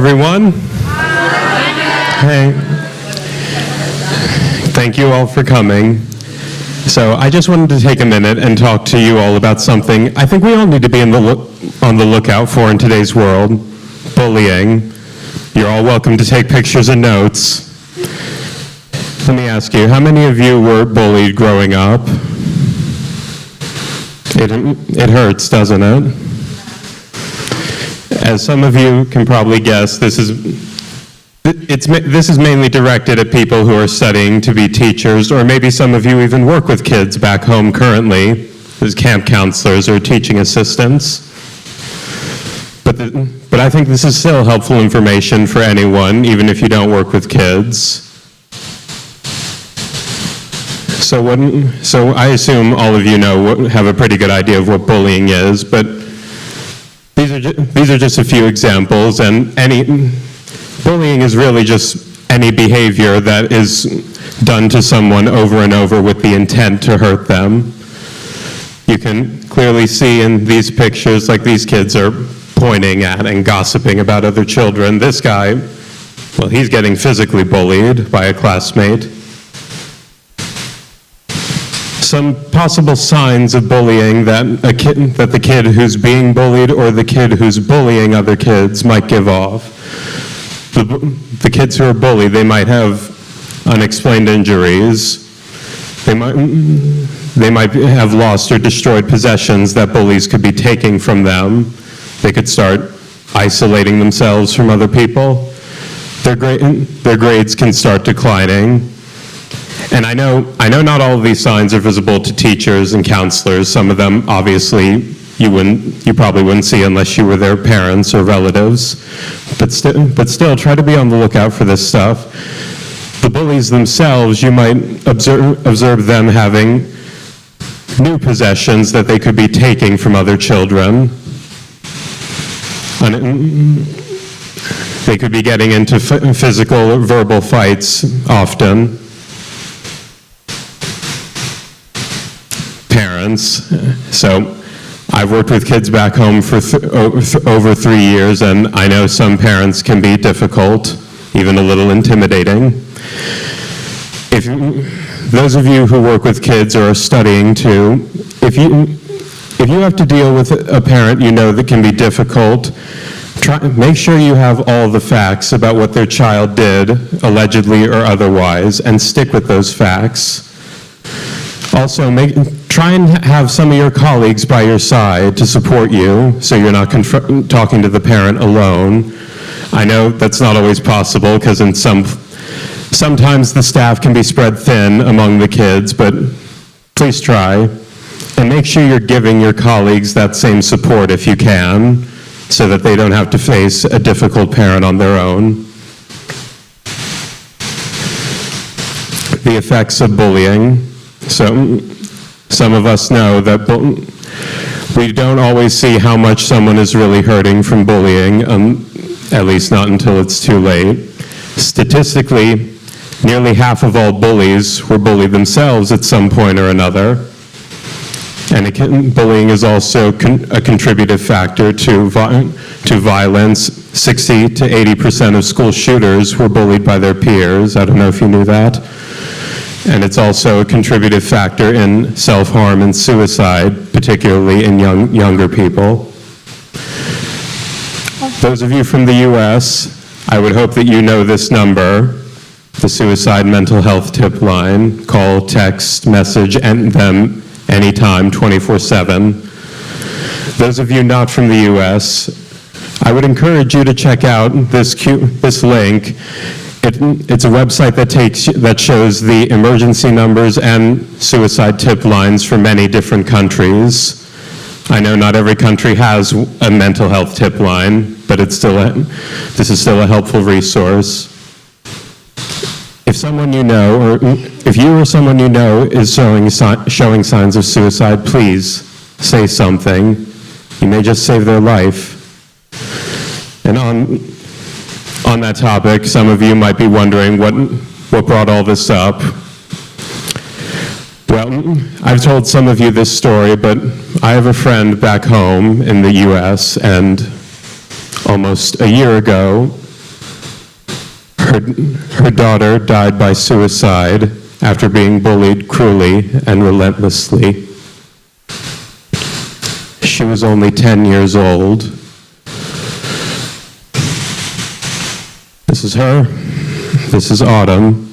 everyone. Hey. Thank you all for coming. So I just wanted to take a minute and talk to you all about something I think we all need to be on the lookout for in today's world: bullying. You're all welcome to take pictures and notes. Let me ask you, how many of you were bullied growing up? It hurts, doesn't it? As some of you can probably guess, this is mainly directed at people who are studying to be teachers, or maybe some of you even work with kids back home currently as camp counselors or teaching assistants. But I think this is still helpful information for anyone, even if you don't work with kids. So I assume all of you have a pretty good idea of what bullying is, but these are just a few examples, and bullying is really just any behavior that is done to someone over and over with the intent to hurt them. You can clearly see in these pictures, like, these kids are pointing at and gossiping about other children. This guy, well, he's getting physically bullied by a classmate. Some possible signs of bullying that the kid who's being bullied or the kid who's bullying other kids might give off. The kids who are bullied, they might have unexplained injuries. They might have lost or destroyed possessions that bullies could be taking from them. They could start isolating themselves from other people. Their grades can start declining. And I know not all of these signs are visible to teachers and counselors. Some of them, obviously, you probably wouldn't see unless you were their parents or relatives. But still, try to be on the lookout for this stuff. The bullies themselves, you might observe them having new possessions that they could be taking from other children. They could be getting into physical or verbal fights often. Parents. So I've worked with kids back home for over 3 years, and I know some parents can be difficult, even a little intimidating. If those of you who work with kids or are studying too, if you have to deal with a parent you know that can be difficult, make sure you have all the facts about what their child did, allegedly or otherwise, and stick with those facts. Also, try and have some of your colleagues by your side to support you, so you're not talking to the parent alone. I know that's not always possible, because sometimes the staff can be spread thin among the kids, but please try. And make sure you're giving your colleagues that same support if you can, so that they don't have to face a difficult parent on their own. The effects of bullying. So some of us know that we don't always see how much someone is really hurting from bullying, at least not until it's too late. Statistically, nearly half of all bullies were bullied themselves at some point or another. And bullying is also a contributive factor to violence. 60 to 80% of school shooters were bullied by their peers. I don't know if you knew that. And it's also a contributive factor in self-harm and suicide, particularly in younger people. Those of you from the US, I would hope that you know this number, the Suicide Mental Health Tip Line. Call, text, message, and them anytime, 24/7. Those of you not from the US, I would encourage you to check out this link. It's a website that shows the emergency numbers and suicide tip lines for many different countries. I know not every country has a mental health tip line, but this is still a helpful resource. If someone you know, or if you or someone you know is showing signs of suicide, please say something. You may just save their life. And on that topic, some of you might be wondering what brought all this up. Well, I've told some of you this story, but I have a friend back home in the US, and almost a year ago, Her daughter died by suicide after being bullied cruelly and relentlessly. She was only 10 years old. This is her. This is Autumn.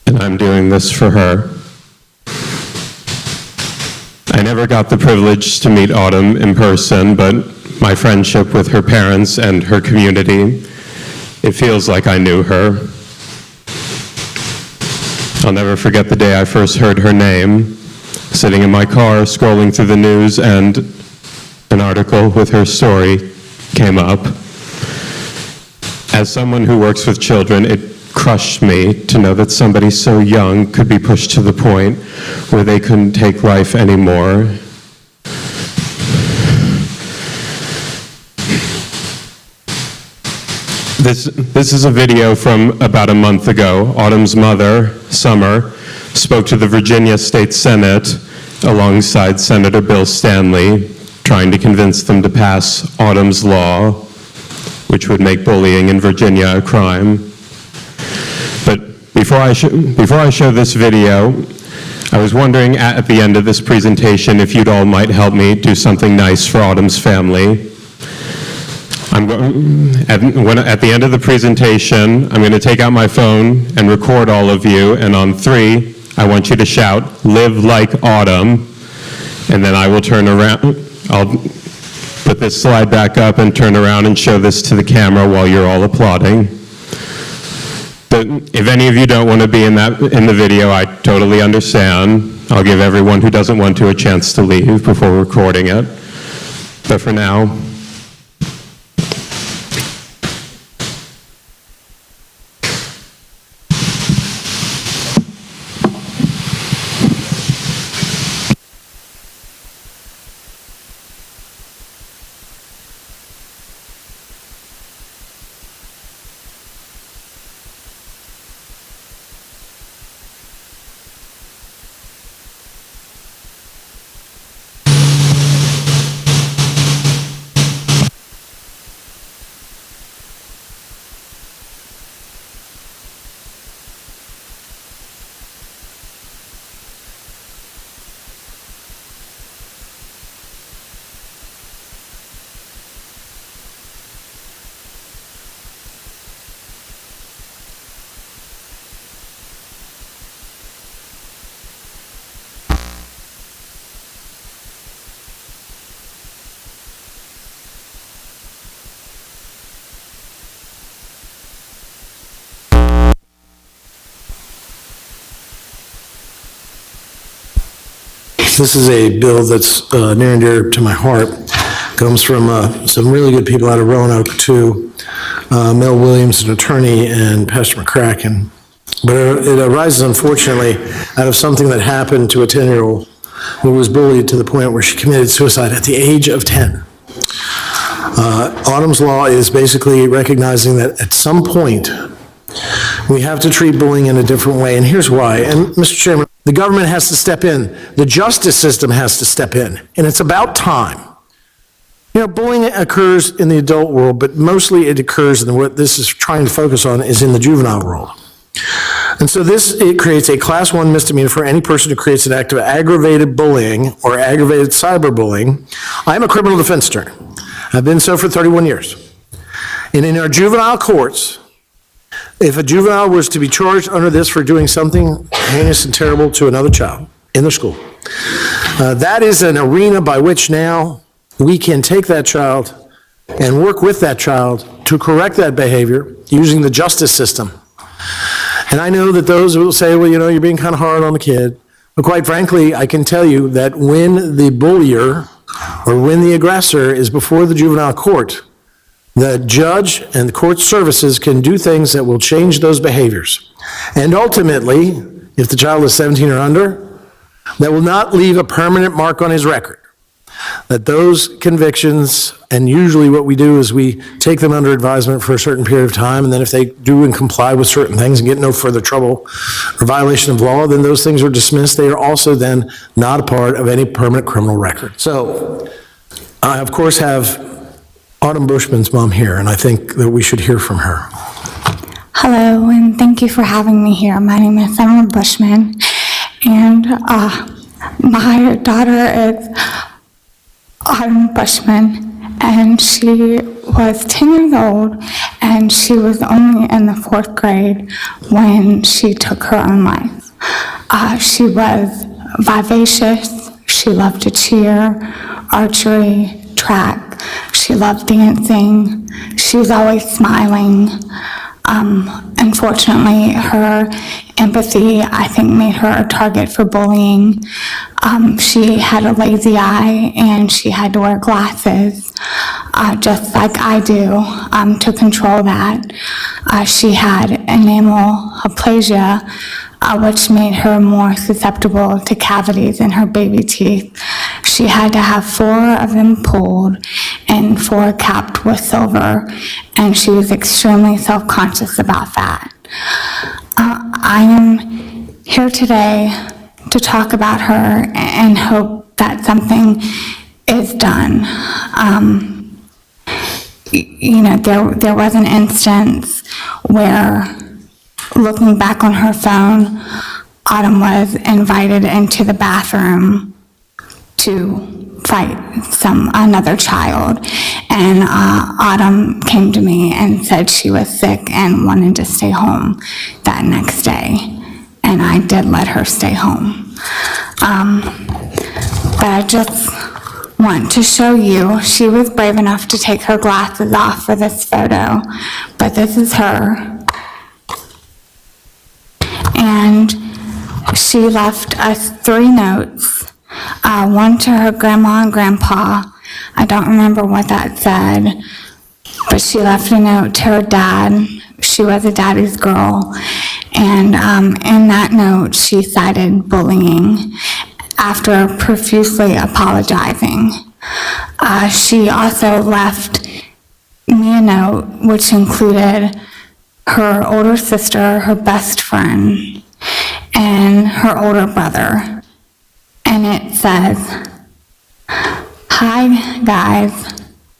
And I'm doing this for her. I never got the privilege to meet Autumn in person, but my friendship with her parents and her community, it feels like I knew her. I'll never forget the day I first heard her name, sitting in my car, scrolling through the news, and an article with her story came up. As someone who works with children, it crushed me to know that somebody so young could be pushed to the point where they couldn't take life anymore. This is a video from about a month ago. Autumn's mother, Summer, spoke to the Virginia State Senate alongside Senator Bill Stanley, trying to convince them to pass Autumn's law, which would make bullying in Virginia a crime. But before I show this video, I was wondering at the end of this presentation if you'd all might help me do something nice for Autumn's family. At the end of the presentation, I'm going to take out my phone and record all of you, and on 3, I want you to shout, "Live like Autumn," and then I will turn around. I'll put this slide back up and turn around and show this to the camera while you're all applauding. But if any of you don't want to be in the video, I totally understand. I'll give everyone who doesn't want to a chance to leave before recording it. But for now, this is a bill that's near and dear to my heart. Comes from some really good people out of Roanoke too. Mel Williams, an attorney, and Pastor McCracken. But it arises, unfortunately, out of something that happened to a 10-year-old who was bullied to the point where she committed suicide at the age of 10. Autumn's law is basically recognizing that at some point, we have to treat bullying in a different way, and here's why. And Mr. Chairman, the government has to step in. The justice system has to step in, and it's about time. You know, bullying occurs in the adult world, but mostly it occurs, and what this is trying to focus on is in the juvenile world. And so it creates a Class 1 misdemeanor for any person who creates an act of aggravated bullying or aggravated cyberbullying. I'm a criminal defense attorney. I've been so for 31 years. And in our juvenile courts, if a juvenile was to be charged under this for doing something heinous and terrible to another child in their school, that is an arena by which now we can take that child and work with that child to correct that behavior using the justice system. And I know that those will say, well, you know, you're being kind of hard on the kid. But quite frankly, I can tell you that when the bullier or when the aggressor is before the juvenile court, the judge and the court services can do things that will change those behaviors. And ultimately, if the child is 17 or under, that will not leave a permanent mark on his record. That those convictions, and usually what we do is we take them under advisement for a certain period of time, and then if they do and comply with certain things and get no further trouble or violation of law, then those things are dismissed. They are also then not a part of any permanent criminal record. So I, of course, have Autumn Bushman's mom here, and I think that we should hear from her. Hello, and thank you for having me here. My name is Summer Bushman, and my daughter is Autumn Bushman, and she was 10 years old, and she was only in the 4th grade when she took her own life. She was vivacious. She loved to cheer, archery, track. She loved dancing. She was always smiling. Unfortunately, her empathy, I think, made her a target for bullying. She had a lazy eye, and she had to wear glasses, just like I do, to control that. She had enamel aplasia, which made her more susceptible to cavities in her baby teeth. She had to have 4 of them pulled and 4 capped with silver, and she was extremely self-conscious about that. I am here today to talk about her and hope that something is done. There was an instance where, looking back on her phone, Autumn was invited into the bathroom to fight another child, and Autumn came to me and said she was sick and wanted to stay home that next day, and I did let her stay home. But I just want to show you, she was brave enough to take her glasses off for this photo, but this is her. And she left us 3 notes, one to her grandma and grandpa. I don't remember what that said, but she left a note to her dad. She was a daddy's girl, and in that note, she cited bullying after profusely apologizing. She also left me a note which included her older sister, her best friend, and her older brother. And it says, "Hi guys,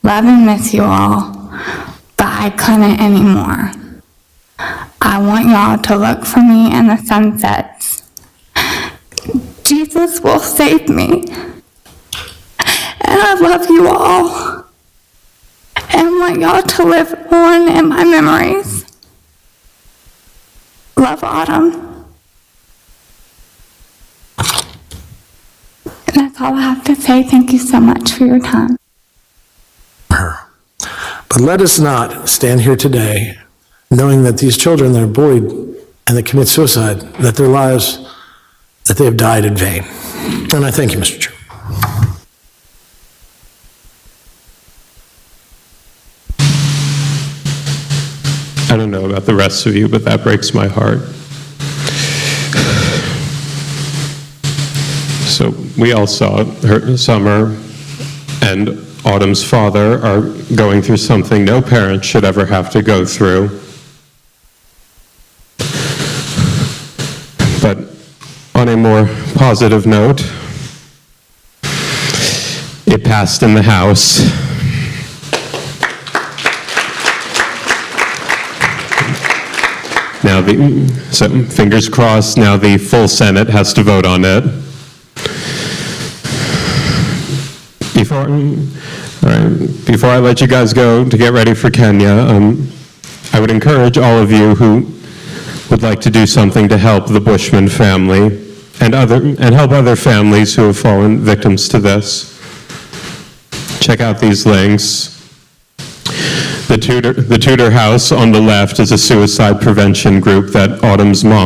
love and miss you all, but I couldn't anymore. I want y'all to look for me in the sunsets. Jesus will save me. And I love you all, and want y'all to live on in my memories. Love, Autumn." And that's all I have to say. Thank you so much for your time. But let us not stand here today knowing that these children that are bullied and that commit suicide, that their lives, that they have died in vain. And I thank you, Mr. Chair. I don't know about the rest of you, but that breaks my heart. So we all saw her, Summer and Autumn's father are going through something no parent should ever have to go through. But on a more positive note, it passed in the House. Now, so fingers crossed, now the full Senate has to vote on it. Before I let you guys go to get ready for Kenya, I would encourage all of you who would like to do something to help the Bushman family and help other families who have fallen victims to this. Check out these links. The Tudor House on the left is a suicide prevention group that Autumn's mom